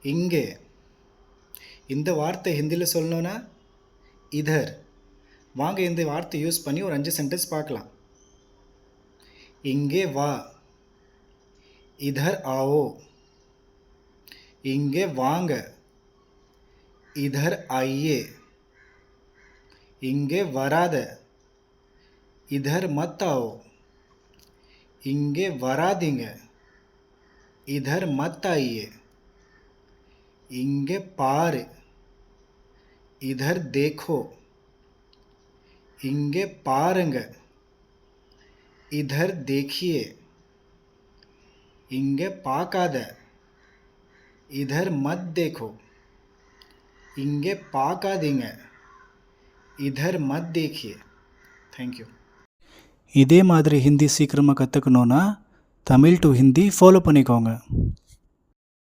இங்கே. இந்த வார்த்தை ஹிந்தியில் சொல்லணும்னா இதர். வாங்க இந்த வார்த்தை யூஸ் பண்ணி ஒரு 5 சென்டென்ஸ் பார்க்கலாம். இங்கே வா, இதர் आओ. இங்கே வாங்க, இதர் आइए. இங்கே வராத, இதர் மத் आओ. இங்கே வராதீங்க, இதர் மத் आइए. இங்கே பாரு, இதர் देखो. இங்கே பாருங்க, இதர் देखिए. இங்கே பார்க்காத, இதர் மத் देखो. இங்கே பார்க்காதீங்க, இதர் மத் देखिए. தேங்க்யூ. இதே மாதிரி ஹிந்தி சீக்கிரமாக கற்றுக்கணுன்னா தமிழ் டு ஹிந்தி ஃபாலோ பண்ணிக்கோங்க.